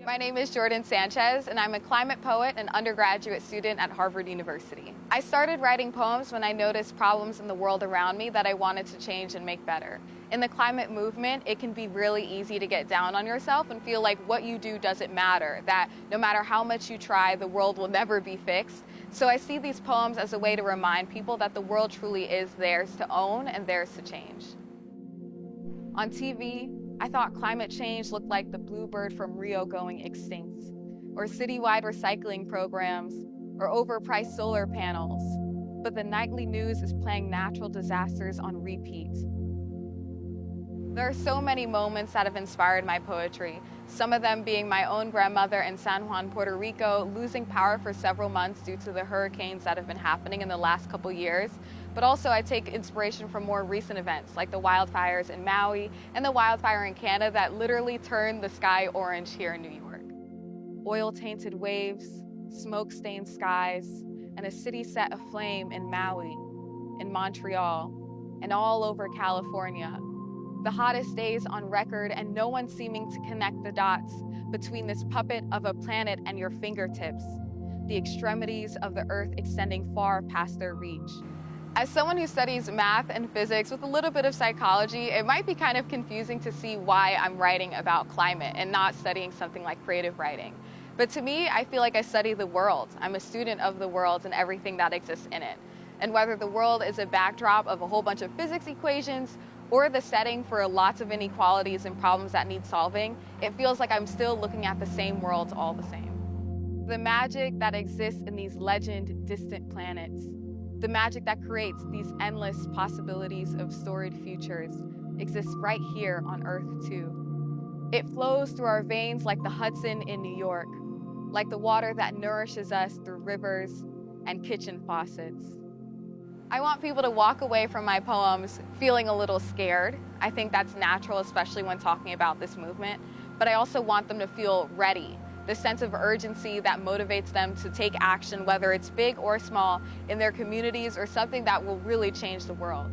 My name is Jordan Sanchez, and I'm a climate poet and undergraduate student at Harvard University. I started writing poems when I noticed problems in the world around me that I wanted to change and make better. In the climate movement, it can be really easy to get down on yourself and feel like what you do doesn't matter, that no matter how much you try, the world will never be fixed. So I see these poems as a way to remind people that the world truly is theirs to own and theirs to change. On TV, I thought climate change looked like the bluebird from Rio going extinct, or citywide recycling programs, or overpriced solar panels. But the nightly news is playing natural disasters on repeat. There are so many moments that have inspired my poetry, some of them being my own grandmother in San Juan, Puerto Rico, losing power for several months due to the hurricanes that have been happening in the last couple years. But also I take inspiration from more recent events like the wildfires in Maui and the wildfire in Canada that literally turned the sky orange here in New York. Oil-tainted waves, smoke-stained skies, and a city set aflame in Maui, in Montreal, and all over California. The hottest days on record and no one seeming to connect the dots between this puppet of a planet and your fingertips, the extremities of the earth extending far past their reach. As someone who studies math and physics with a little bit of psychology, it might be kind of confusing to see why I'm writing about climate and not studying something like creative writing. But to me, I feel like I study the world. I'm a student of the world and everything that exists in it. And whether the world is a backdrop of a whole bunch of physics equations or the setting for lots of inequalities and problems that need solving, it feels like I'm still looking at the same world all the same. The magic that exists in these legend distant planets, the magic that creates these endless possibilities of storied futures exists right here on Earth too. It flows through our veins like the Hudson in New York, like the water that nourishes us through rivers and kitchen faucets. I want people to walk away from my poems feeling a little scared. I think that's natural, especially when talking about this movement. But I also want them to feel ready, the sense of urgency that motivates them to take action, whether it's big or small, in their communities or something that will really change the world.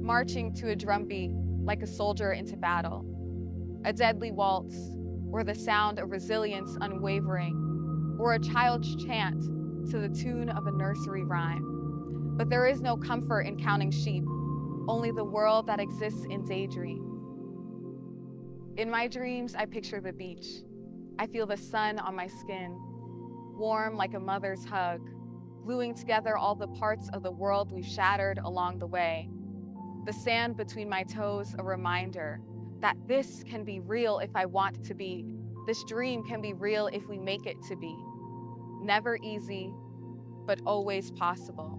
Marching to a drumbeat like a soldier into battle, a deadly waltz, or the sound of resilience unwavering, or a child's chant to the tune of a nursery rhyme. But there is no comfort in counting sheep, only the world that exists in daydream. In my dreams, I picture the beach. I feel the sun on my skin, warm like a mother's hug, gluing together all the parts of the world we've shattered along the way. The sand between my toes, a reminder that this can be real if I want it to be. This dream can be real if we make it to be. Never easy, but always possible.